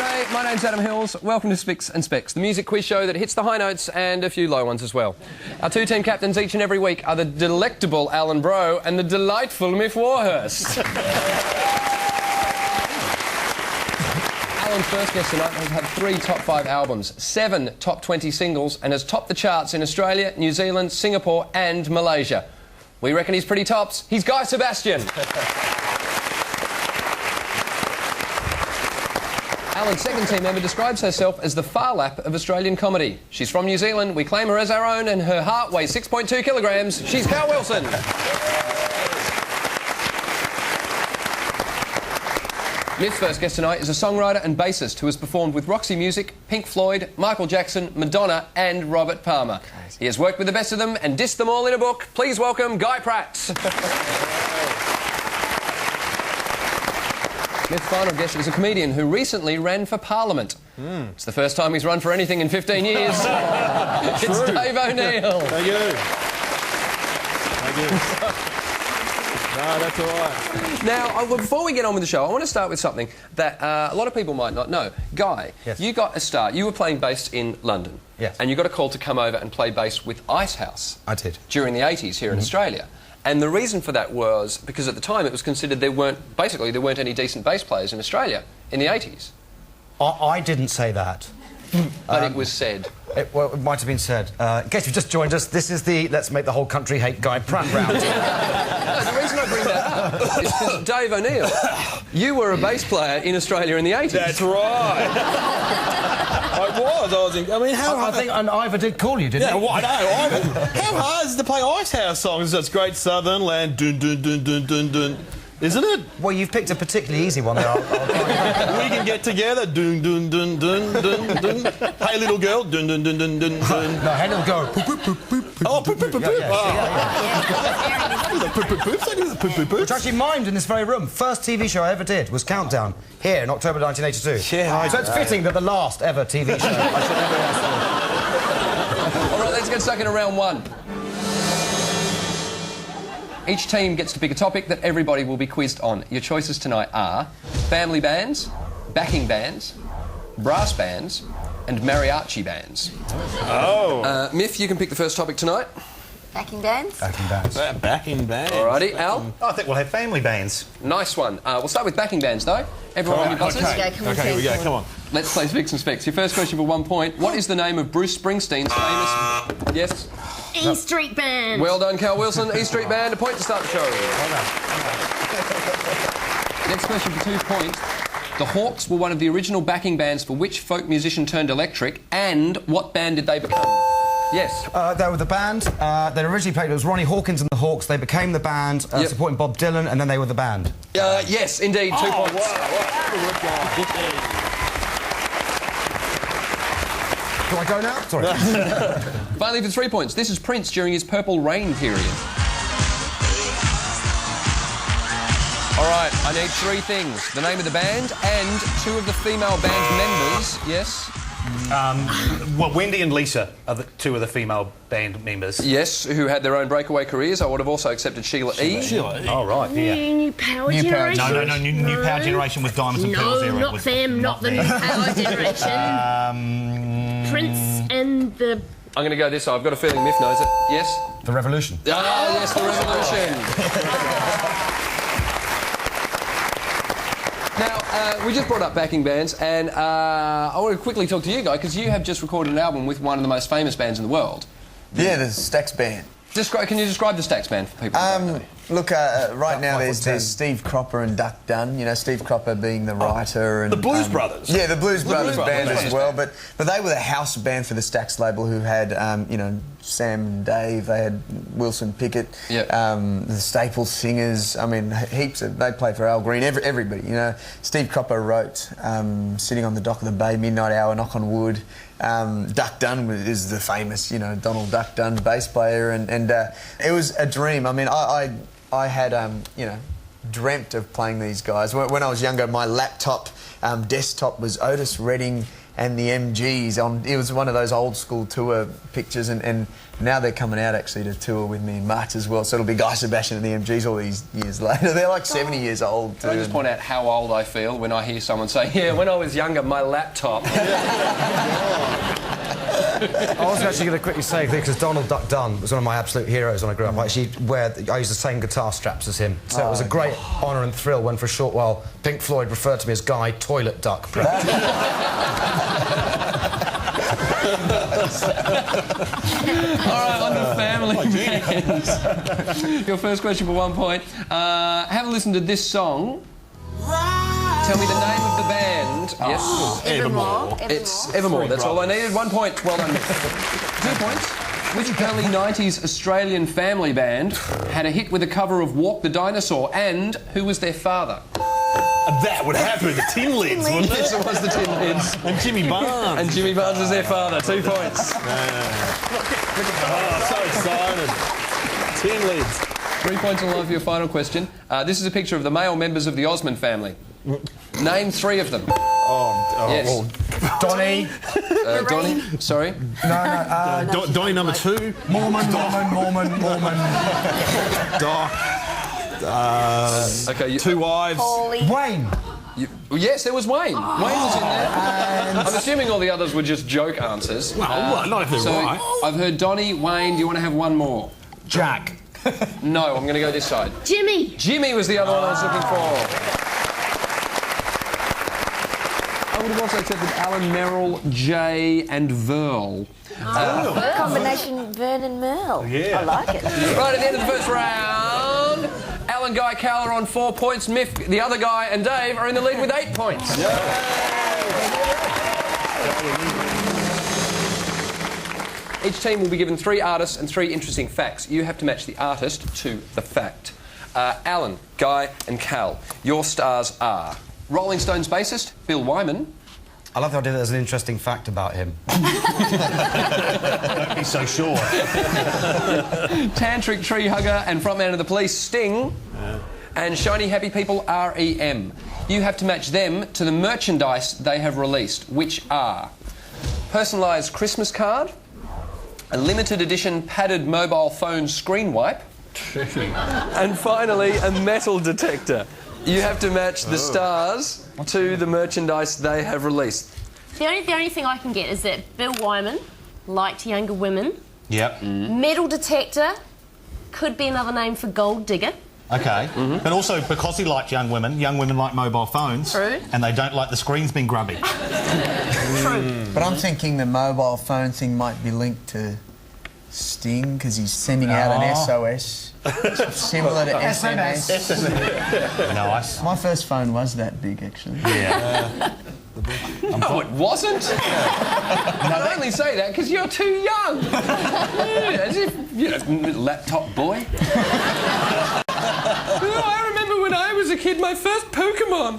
G'day, my name's Adam Hills. Welcome to Spicks and Specks, the music quiz show that hits the high notes and a few low ones as well. Our two team captains each and every week are the delectable Alan Bro and the delightful Miff Warhurst. Alan's first guest tonight has had 3 top 5 albums, 7 top 20 singles, and has topped the charts in Australia, New Zealand, Singapore and Malaysia. We reckon he's pretty tops. He's Guy Sebastian. Alan's second team member describes herself as the far lap of Australian comedy. She's from New Zealand, we claim her as our own, and her heart weighs 6.2 kilograms. She's Carl Wilson. Miff's first guest tonight is a songwriter and bassist who has performed with Roxy Music, Pink Floyd, Michael Jackson, Madonna and Robert Palmer. Crazy. He has worked with the best of them and dissed them all in a book. Please welcome Guy Pratt. Miff's final guest is a comedian who recently ran for Parliament. It's the first time he's run for anything in 15 years. It's Dave O'Neill. Thank you. Thank you. No, that's all right. Now, before we get on with the show, I want to start with something that a lot of people might not know. Guy, yes. You got a start. You were playing bass in London. Yes. And you got a call to come over and play bass with Icehouse. I did. During the 80s here in Australia. And the reason for that was because at the time it was considered there weren't any decent bass players in Australia in the 80s. I didn't say that. But it was said. It might have been said. In case you've just joined us, this is the Let's Make the Whole Country Hate Guy Pratt round. No, the reason I bring that up is because Dave O'Neill, you were a bass player in Australia in the 80s. That's right. I was in... I mean, how... I think and Ivor did call you, didn't he? Yeah, well, I know. How hard is it to play Icehouse songs? That's Great Southern Land, dun dun dun dun dun dun. Isn't it? Well, you've picked a particularly easy one there. We can get together, dun dun dun dun dun dun. Hey, little girl, dun dun dun dun dun dun. No, hey, little girl. Poop, poop, poop, poop, poop. Oh, poop, poop, poop, poop. Which actually mimed in this very room. First TV show I ever did was Countdown, here in October 1982. Yeah, so it's fitting that the last ever TV show. I should never ask for. All right, let's get stuck in round 1. Each team gets to pick a topic that everybody will be quizzed on. Your choices tonight are family bands, backing bands, brass bands, and mariachi bands. Oh. Miff, you can pick the first topic tonight. Backing bands? Backing bands. Backing bands. Alrighty, Al? I think we'll have family bands. Nice one. We'll start with backing bands, though. Everyone on your buses? Okay, come on, Okay, here we go, come on. Let's play Spicks and Specks. Your first question for 1 point. What is the name of Bruce Springsteen's famous... Yes? E Street Band. Well done, Carl Wilson. E Street Band, a point to start the show. Next question for 2 points. The Hawks were one of the original backing bands for which folk musician turned electric, and what band did they become? Yes. They were the band. They originally played... It was Ronnie Hawkins and the Hawks. They became the band, supporting Bob Dylan, and then they were the band. Yes, indeed. 2 points. Wow. Do I go now? Sorry. Finally, for 3 points, this is Prince during his Purple Rain period. All right, I need 3 things. The name of the band and 2 of the female band members. Yes? Well, Wendy and Lisa are the 2 of the female band members. Yes, who had their own breakaway careers. I would have also accepted Sheila E. Sheila E. Oh, right, yeah. New Power Generation? No, New Power Generation with Diamonds and Pearls era. No, not them, not the New Power Generation. Prince and the... I'm going to go this way. I've got a feeling Miff knows it. Yes? The Revolution. Ah, yes, the Revolution. Now, we just brought up backing bands, and I want to quickly talk to you, Guy, because you have just recorded an album with one of the most famous bands in the world. Yeah, the Specks band. Can you describe the Specks band for people? Look, right now there's Steve Cropper and Duck Dunn. You know, Steve Cropper being the writer and The Blues Brothers. Yeah, the Blues Brothers band Blues as well. But they were the house band for the Stax label, who had you know, Sam and Dave. They had Wilson Pickett. Yep. The Staples singers. I mean, heaps of. They played for Al Green. Everybody. You know, Steve Cropper wrote "Sitting on the Dock of the Bay," "Midnight Hour," "Knock on Wood." Duck Dunn is the famous, you know, Donald Duck Dunn bass player, and it was a dream. I mean, I had, you know, dreamt of playing these guys. When I was younger, my laptop desktop was Otis Redding and the MGs on. It was one of those old school tour pictures, and now they're coming out actually to tour with me in March as well. So it'll be Guy Sebastian and the MGs all these years later. They're like 70 years old too. Can I just point out how old I feel when I hear someone say, "Yeah, when I was younger, my laptop." I was actually going to quickly say, because Donald Duck Dunn was one of my absolute heroes when I grew up. I used the same guitar straps as him. So it was a great honour and thrill when, for a short while, Pink Floyd referred to me as Guy Toilet Duck. All right, on to family bands. Your first question for 1 point. Have a listen to this song. Tell me the name of the band. Yes. Evermore. It's Evermore. That's all I needed. 1 point. Well done. 2 points. Which early 90s Australian family band had a hit with a cover of Walk the Dinosaur, and who was their father? That would happen. The Tin Lids, wouldn't it? Yes, it was the Tin Lids. And Jimmy Barnes. And Jimmy Barnes was their father. 2 points. Oh, so excited. Tin Lids. 3 points in line for your final question. This is a picture of the male members of the Osmond family. Name 3 of them. Yes. Donny. Donny. Sorry. Donny number 2. Mormon. Doc. Okay. 2 wives. Wayne. Yes, there was Wayne. Wayne was in there. I'm assuming all the others were just joke answers. Well, not if they're so right. I've heard Donny, Wayne. Do you want to have one more? Jack. No, I'm going to go this side. Jimmy. Jimmy was the other one I was looking for. I would have also accepted Alan, Merrill, Jay and Verl. Combination Vern and Merle. Yeah. I like it. Right, at the end of the first round, Alan, Guy, Cal are on 4 points. Miff, the other guy, and Dave are in the lead with 8 points. Each team will be given 3 artists and 3 interesting facts. You have to match the artist to the fact. Alan, Guy and Cal, your stars are Rolling Stones bassist Bill Wyman. I love the idea that there's an interesting fact about him. Don't be so sure. Tantric tree hugger and frontman of the Police Sting. And Shiny Happy People REM. You have to match them to the merchandise they have released, which are personalised Christmas card, a limited edition padded mobile phone screen wipe, and finally a metal detector. You have to match the stars to the merchandise they have released. The only thing I can get is that Bill Wyman liked younger women. Yep. Metal detector could be another name for gold digger. Okay. But also, because he liked young women like mobile phones. True. And they don't like the screens being grubby. True. But I'm thinking the mobile phone thing might be linked to Sting because he's sending out an SOS. Similar to SMS. Nice. My first phone was that big, actually. Yeah. No, it wasn't. I only say that because you're too young. As if, laptop boy. I remember when I was a kid, my first Pokemon.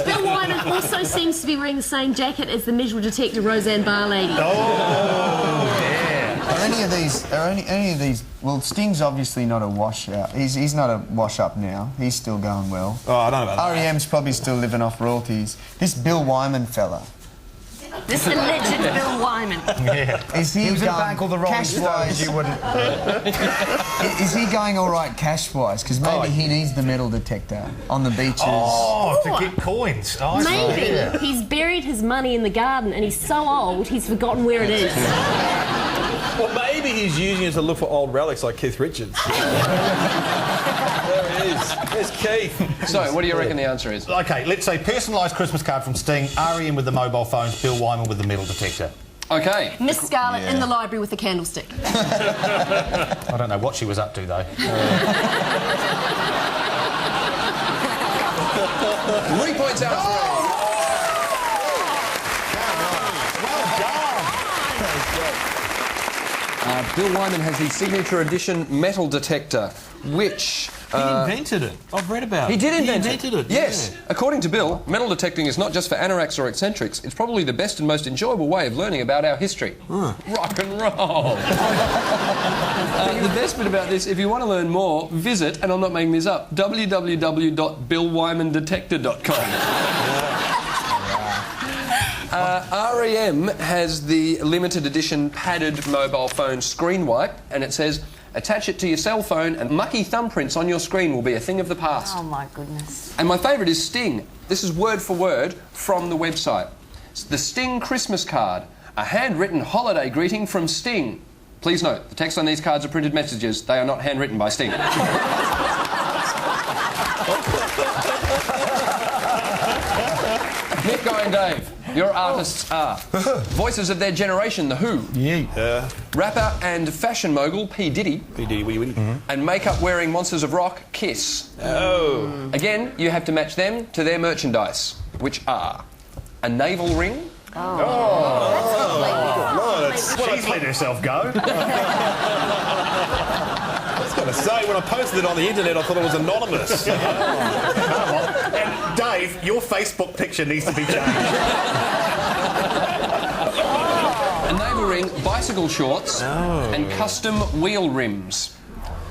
Bill Wyman also seems to be wearing the same jacket as the metal detector Roseanne Barr lady. Are any of these? Well, Sting's obviously not a washout. He's not a wash-up now. He's still going well. Oh, I don't know about that. REM's probably still living off royalties. This Bill Wyman fella. This alleged Bill Wyman. Yeah. Is he, He was in a band called the Rolling cash-wise? Stones, you wouldn't... Is he going all right cash-wise? Because maybe he needs the metal detector on the beaches. Oh, to get coins. Oh, Maybe he's buried his money in the garden and he's so old he's forgotten where it is. Well, maybe he's using it to look for old relics like Keith Richards. There he is. There's Keith. So, what do you reckon the answer is? Okay, let's say personalised Christmas card from Sting, REM with the mobile phones, Bill Wyman with the metal detector. Okay. Miss Scarlett in the library with a candlestick. I don't know what she was up to, though. 3 points out of 3. Bill Wyman has the signature edition metal detector, which... He invented it. I've read about it. He did invent He invented it. Yes. Yeah. According to Bill, metal detecting is not just for anoraks or eccentrics. It's probably the best and most enjoyable way of learning about our history. Rock and roll. The best bit about this, if you want to learn more, visit, and I'm not making this up, www.billwymandetector.com. REM has the limited edition padded mobile phone screen wipe, and it says, attach it to your cell phone and mucky thumbprints on your screen will be a thing of the past. Oh, my goodness. And my favourite is Sting. This is word for word from the website. It's the Sting Christmas card, a handwritten holiday greeting from Sting. Please note, the text on these cards are printed messages. They are not handwritten by Sting. Nick, Guy and Dave, your artists are voices of their generation, The Who. Yeah. Rapper and fashion mogul, P. Diddy. P. Diddy, wee wee. And makeup-wearing monsters of rock, Kiss. Oh. Again, you have to match them to their merchandise, which are a navel ring. She's let herself go. I was going to say, when I posted it on the internet, I thought it was anonymous. And Dave, your Facebook picture needs to be changed. A navel ring, bicycle shorts, and custom wheel rims.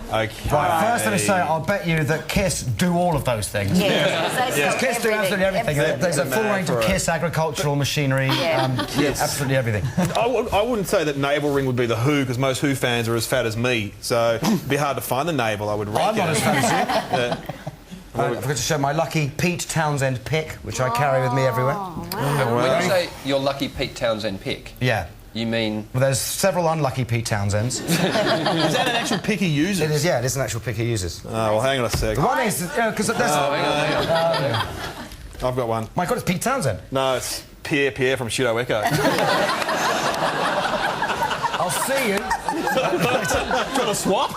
Okay. Right, first let me say, I'll bet you that Kiss do all of those things. Kiss do absolutely everything. There's a full range of Kiss agricultural machinery. Yes. Absolutely everything. I wouldn't say that navel ring would be the Who, because most Who fans are as fat as me, so it'd be hard to find the navel, I would reckon. I'm not as fancy. I forgot to show my lucky Pete Townsend pick, which I carry with me everywhere. When you say your lucky Pete Townsend pick, Yeah. you mean... Well, there's several unlucky Pete Townsends. Is that an actual pick he uses? It is, yeah, it is an actual pick he uses. Oh, well, hang on a sec. The one is, because there's... hang on. I've got one. My God, it's Pete Townsend. No, it's Pierre from Pseudo Echo. I'll see you. Trying to swap?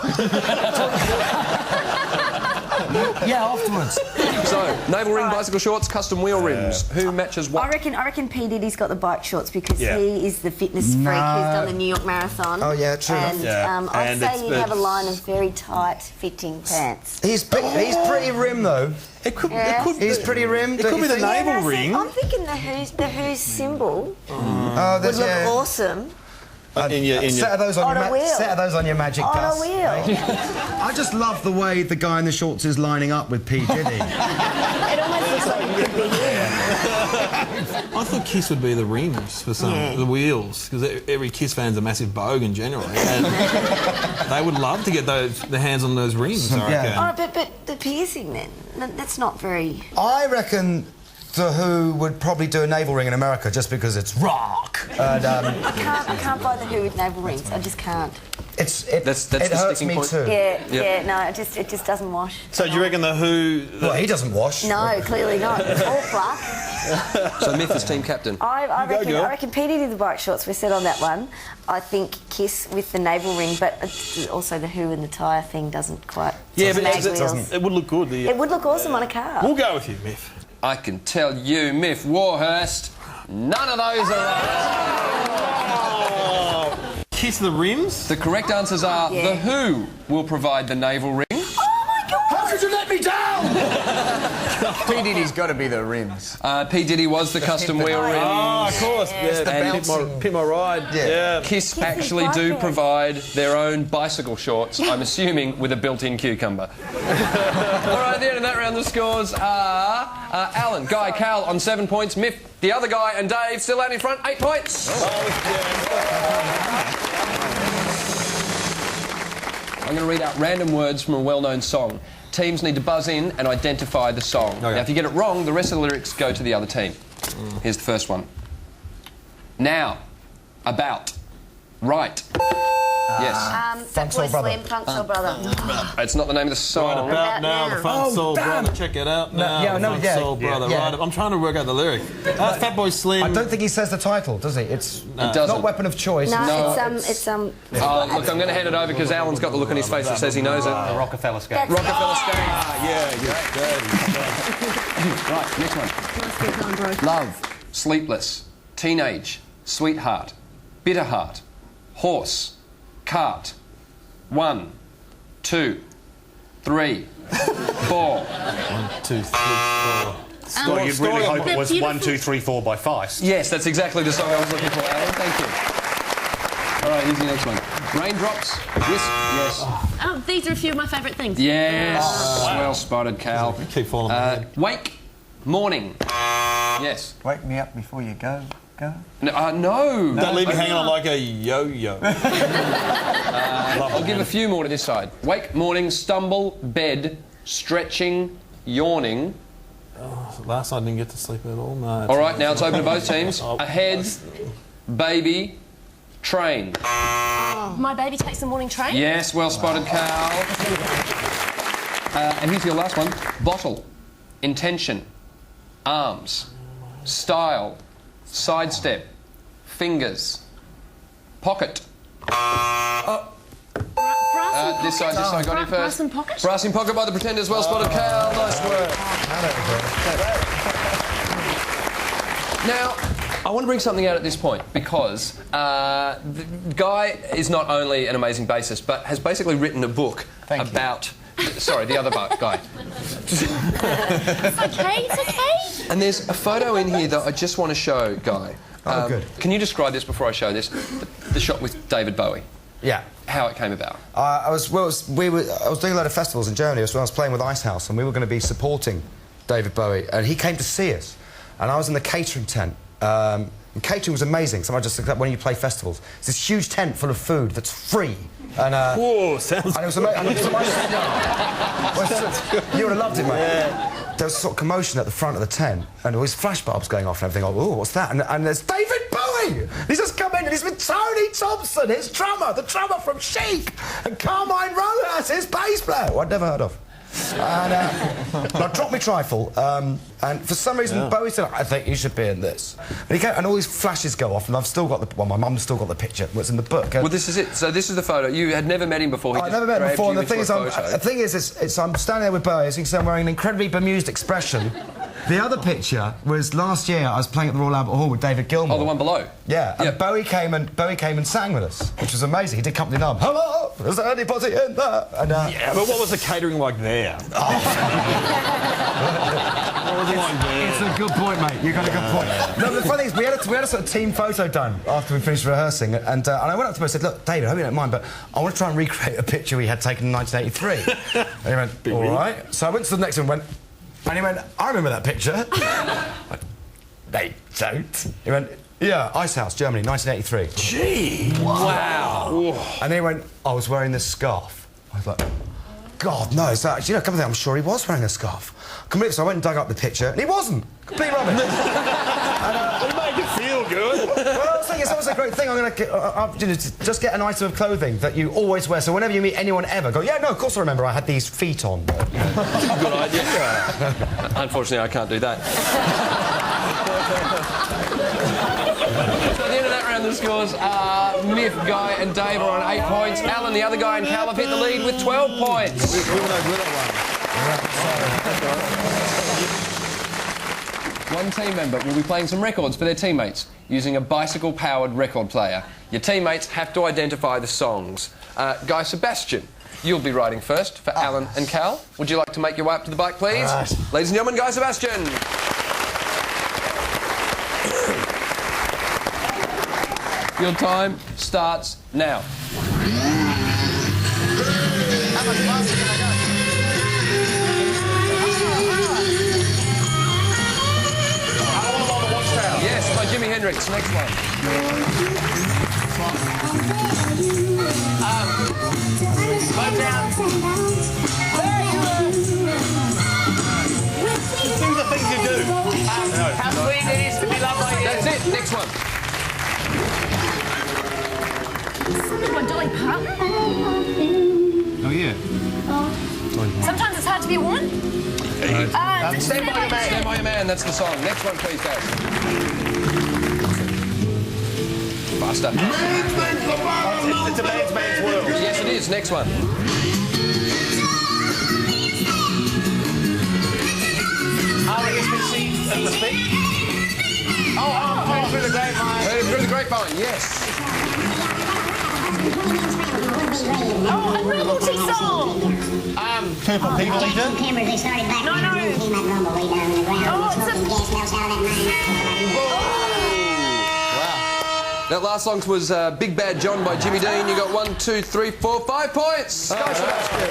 Yeah, afterwards. So, navel ring, bicycle shorts, custom wheel rims. Who matches what? I reckon P. Diddy's got the bike shorts because Yeah. he is the fitness freak who's done the New York Marathon. Oh, yeah, true enough. And Yeah. I'd And say it's he'd have a line of very tight-fitting pants. He's pretty rim, though. It could, Yeah. He's pretty rimmed. It could be the Yeah, navel that's it. ring. I'm thinking the Who's symbol Oh, would there's look yeah. awesome In your Set of those on, On a wheel. set of those on your magic on dust. a wheel. I just love the way the guy in the shorts is lining up with P. Diddy. It almost looks like it could be him. I thought Kiss would be the rims for some the wheels, because every Kiss fan's a massive bogan generally, and they would love to get their hands on those rims. I reckon. Oh, but the piercing then, that's not very... I reckon The Who would probably do a navel ring in America just because it's rock. And, I can't buy the Who with navel rings. I just can't. That's it the hurts sticking me point. too. Yeah, no, it just doesn't wash. So do you reckon the Who... Well, he doesn't wash. No, clearly not. It's all black. So, Myth is team captain. I reckon P. Diddy the bike shorts, we said on that one. I think Kiss with the navel ring, but also the Who and the tyre thing doesn't quite... Yeah, but mag wheels. it would look good. It would look awesome on a car. We'll go with you, Myth. I can tell you, Myth Warhurst, none of those are right. Kiss the rims? The correct answers are The Who will provide the navel ring. How could you let me down? P. Diddy's got to be the rims. P. Diddy was the custom wheel ring. Oh, of course. Yeah, And pit my ride. Yeah. Kiss Kiss actually is do bike provide their own bicycle shorts, I'm assuming with a built-in cucumber. All right, at the end of that round, the scores are Alan, Guy, Cal on 7 points, Myth, the other guy, and Dave still out in front, 8 points. I'm going to read out random words from a well-known song. Teams need to buzz in and identify the song. Okay. Now, if you get it wrong, the rest of the lyrics go to the other team. Here's the first one. Now, about, right. Yes. Fat Soul Boy Brother. Slim, Funk Soul Brother. It's not the name of the song. About now, the Funk Soul Brother. Check it out now. yeah, the no, Funk yeah, Soul Brother. yeah. Right, I'm trying to work out the lyric. Fat Boy Slim. I don't think he says the title, does he? It's It doesn't. not Weapon of Choice. No, No, it's look, I'm going to hand it over because Alan's got the look on his face that says he knows it. The Rockefeller skate. Rockefeller Skate. Right, next one. Love, sleepless, teenage, sweetheart, bitter heart, horse, cart. 1, 2, 3, 4. 1, 2, 3, 4. Well, you'd really hope it was The 1, 2, 3, 4 by Feist. Yes, that's exactly the song I was looking for, Alan. Thank you. All right, here's the next one. Raindrops, whisk, yes. Oh, these are a few of my favourite things. Yes, well spotted, Cal. Keep following my head. Wake, morning, yes. Wake me up before you go. go? No. Don't leave me hanging on like a yo-yo. I'll give a few more to this side. Wake, morning, stumble, bed, stretching, yawning. Last night I didn't get to sleep at all. No. All right, now it's open to both teams. Ahead, baby, train. My baby takes the morning train? Yes, well spotted, Cal. And here's your last one. Bottle, intention, arms, style, sidestep, fingers, pocket. This side, got in first. Brass and pocket? Brass in pocket by the Pretenders, well spotted, Cal. Nice work. Now, I want to bring something out at this point because the Guy is not only an amazing bassist, but has basically written a book about... Sorry, the other guy. It's okay, it's okay. And there's a photo in here that I just want to show, Guy. Good. Can you describe this before I show this? The shot with David Bowie. Yeah. How it came about. I was doing a lot of festivals in Germany. I was playing with Icehouse, and we were going to be supporting David Bowie, and he came to see us, and I was in the catering tent. And catering was amazing. So I just when you play festivals, it's this huge tent full of food that's free. And, Whoa, sounds... And it was amazing. You would have loved it, mate. Yeah. There was a sort of commotion at the front of the tent, and there was flash bulbs going off and everything. Like, oh, what's that? And there's David Bowie! He's just come in, and he's with Tony Thompson, his drummer, the drummer from Chic, and Carmine Rojas, his bass player, who I'd never heard of. And I dropped my trifle, and for some reason Bowie said, I think you should be in this. And he came, and all these flashes go off, and I've still got my mum's still got the picture, what's in the book. Well, this is it. So this is the photo. You had never met him before. I'd never met him before, and the thing is, I'm standing there with Bowie, as you can see, I'm wearing an incredibly bemused expression. The other picture was last year. I was playing at the Royal Albert Hall with David Gilmour. Oh, the one below. Yeah, and Bowie came and sang with us, which was amazing. He did company number. Hello, is there anybody in there? And, yeah, but what was the catering like there? What was it like there? It's a good point, mate. You got a good point. No, the funny thing is, we had a sort of team photo done after we finished rehearsing, and I went up to him and said, "Look, David, I hope you don't mind, but I want to try and recreate a picture we had taken in 1983." And he went, "All right." So I went to the next one and went. And he went, I remember that picture. They don't. He went, yeah, Icehouse, Germany, 1983. Gee! Wow. And then he went, I was wearing this scarf. I was like, God, no. So, actually, you know, come on, I'm sure he was wearing a scarf. Completely. So I went and dug up the picture, and he wasn't. Complete rubbish. It made you feel good. Well, I was thinking, it's always a great thing. I'm going to just get an item of clothing that you always wear. So whenever you meet anyone ever, go, yeah, no, of course I remember I had these feet on. Good idea. Unfortunately, I can't do that. So at the end of that round, the scores are Myth, Guy and Dave are on 8 points. Alan, the other guy, and Cal have hit the lead with 12 points. We were no good at one. One team member will be playing some records for their teammates using a bicycle-powered record player. Your teammates have to identify the songs. Guy, Sebastian, you'll be riding first for Alan and Cal. Would you like to make your way up to the bike, please? Right. Ladies and gentlemen, Guy Sebastian. Your time starts now. Yes, by Jimi Hendrix. Next one. Do the things you do. How sweet it is to be loved by you. That's it. Next one. Something by Dolly Parton. Oh, yeah. Sometimes it's hard to be a woman. Stand by Your Man. Stand by Your Man. That's the song. Next one, please, guys. Faster. It's a man's world. Yes, it is. Next one. RSPC and the Specks. Heard through the grapevine. Heard Through the Grapevine. Yes. Oh, a novelty song. Purple People Eater. No. That last song was Big Bad John by Jimmy Dean. You got 1, 2, 3, 4, 5 points. Guy Sebastian.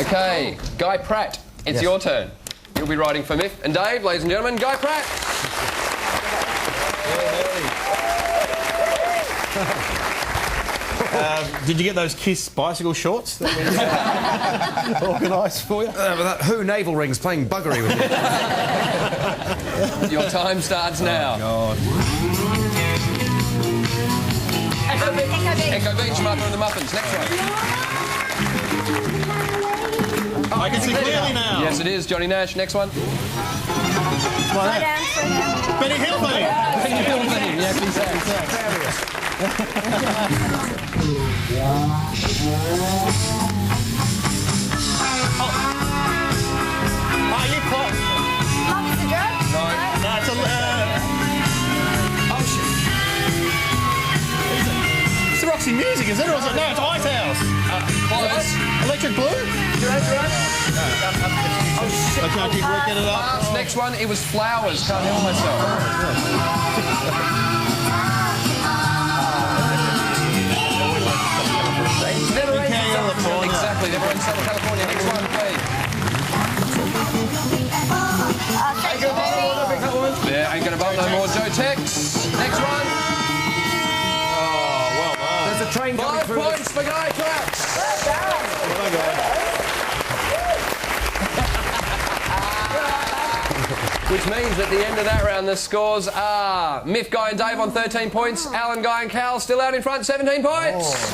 Okay, Guy Pratt, it's your turn. You'll be riding for Miff and Dave, ladies and gentlemen, Guy Pratt. Did you get those Kiss bicycle shorts that we organised for you? But that Who navel ring's playing buggery with you. Your time starts now. God. Echo Echo Beach, Martha and the Muffins. Next one. I can see clearly now. Yes, it is. Johnny Nash. Next one. Slow down, slow down. Benny Hilton. Yes, Oh, you caught. Love is a drug? No. No, it's a. Oh, shit. It's the Roxy Music, is it? Or is it? No, it's Ice House. Close. Electric Blue? Oh, shit. I can't keep working it up. Last, next one, it was Flowers. Can't help myself. Exactly, never in Southern California. Next one, please. Yeah, ain't gonna bump no more. Joe Tex. Next one. Oh, well done. There's a train coming 5 through. points for Guy Pratt. Which means at the end of that round, the scores are Miff, Guy and Dave on 13 points. Alan, Guy and Cal still out in front, 17 points.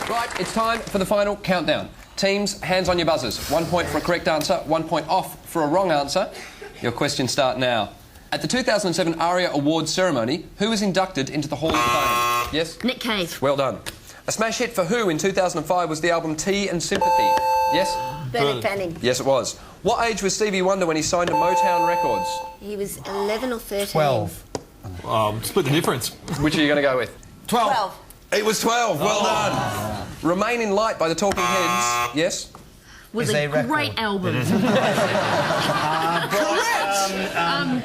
Right, it's time for the final countdown. Teams, hands on your buzzers. 1 point for a correct answer, 1 point off for a wrong answer. Your questions start now. At the 2007 ARIA Awards ceremony, who was inducted into the Hall of Fame? Yes? Nick Cave. Well done. A smash hit for who in 2005 was the album Tea and Sympathy? Yes? Bernard Fanning. Yes, it was. What age was Stevie Wonder when he signed to Motown Records? He was 11 or 13. 12. Split the difference. Which are you going to go with? 12. It was 12. Well done. Remain in Light by the Talking Heads. Yes? Was Is a a record. great album.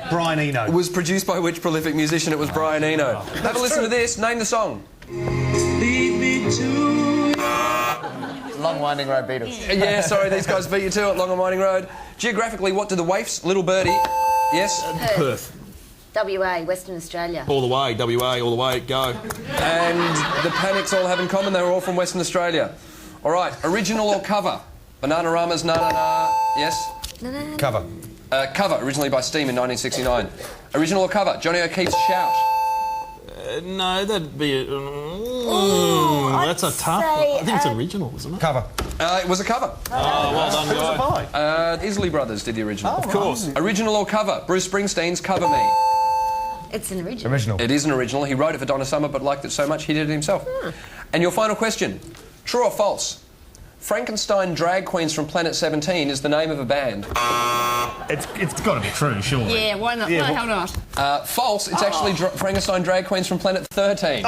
Brian Eno. Was produced by which prolific musician? It was Brian Eno. Have a listen to this. Name the song. Long Winding Road Beatles. Yeah, sorry, these guys beat you to it. Long and Winding Road. Geographically, what do the waifs? Little Birdie. Yes? Perth. WA, Western Australia. All the way, WA, all the way, go. And the Panics all have in common, they were all from Western Australia. All right, original or cover? Bananarama's Na Na Na. Yes? Cover. Cover, originally by Steam in 1969. Original or cover? Johnny O'Keefe's Shout. No, that'd be... that's a tough... say, I think it's original, isn't it? Cover. It was a cover. Oh, well done, guy. Isley Brothers did the original. Of course. Original or cover? Bruce Springsteen's Cover Me. It's an original. Original. It is an original. He wrote it for Donna Summer but liked it so much he did it himself. And your final question. True or false? Frankenstein Drag Queens from Planet 17 is the name of a band. It's got to be true, surely. Yeah, why not? No, hell not. False. It's actually Frankenstein Drag Queens from Planet 13.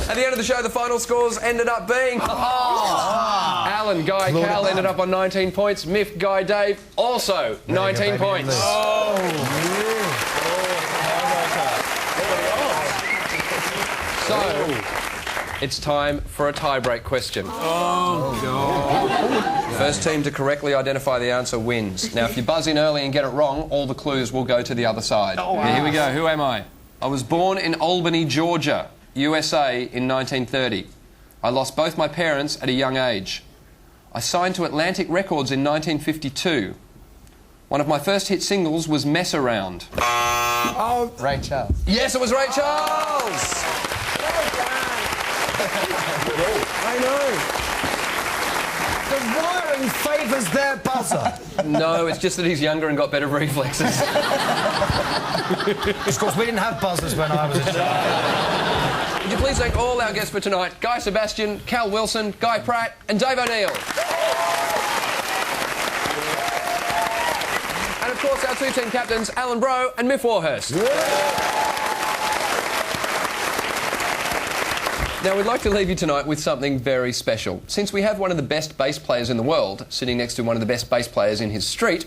At the end of the show, the final scores ended up being... Alan, Guy, Cal ended up on 19 points. Miff, Guy, Dave, also 19 points. So, it's time for a tie-break question. Oh, God. First team to correctly identify the answer wins. Now, if you buzz in early and get it wrong, all the clues will go to the other side. Here we go. Who am I? I was born in Albany, Georgia, USA in 1930. I lost both my parents at a young age. I signed to Atlantic Records in 1952. One of my first hit singles was Mess Around. Ray Charles. Yes, it was Ray Charles! I know. The wiring favours their buzzer. No, it's just that he's younger and got better reflexes. Of course, we didn't have buzzers when I was a child. Would you please thank all our guests for tonight, Guy Sebastian, Cal Wilson, Guy Pratt and Dave O'Neill. And of course our two team captains, Alan Bro and Miff Warhurst. Now, we'd like to leave you tonight with something very special. Since we have one of the best bass players in the world sitting next to one of the best bass players in his street,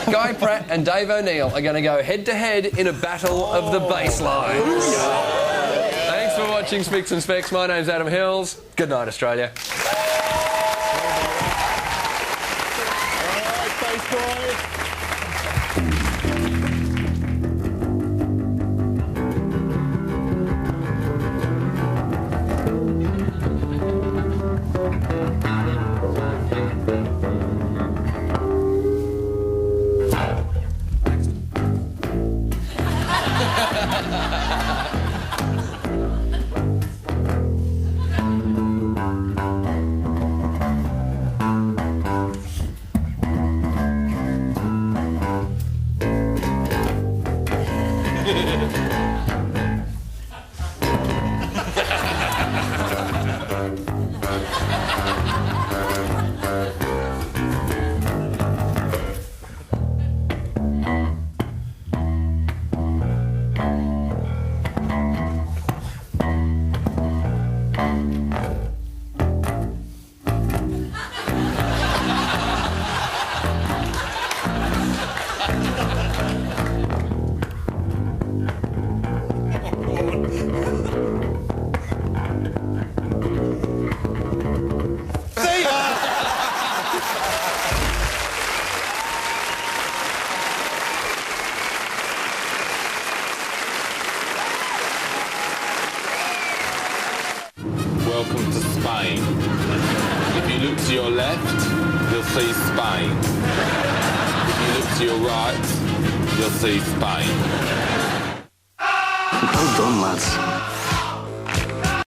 Guy Pratt and Dave O'Neill are going to go head-to-head in a battle of the bass lines. Thanks for watching. watching Spicks and Specks. My name's Adam Hills. Good night, Australia. All right, thanks, boys. Welcome to Spain. If you look to your left, you'll see Spain. If you look to your right, you'll see Spain. Well done, lads.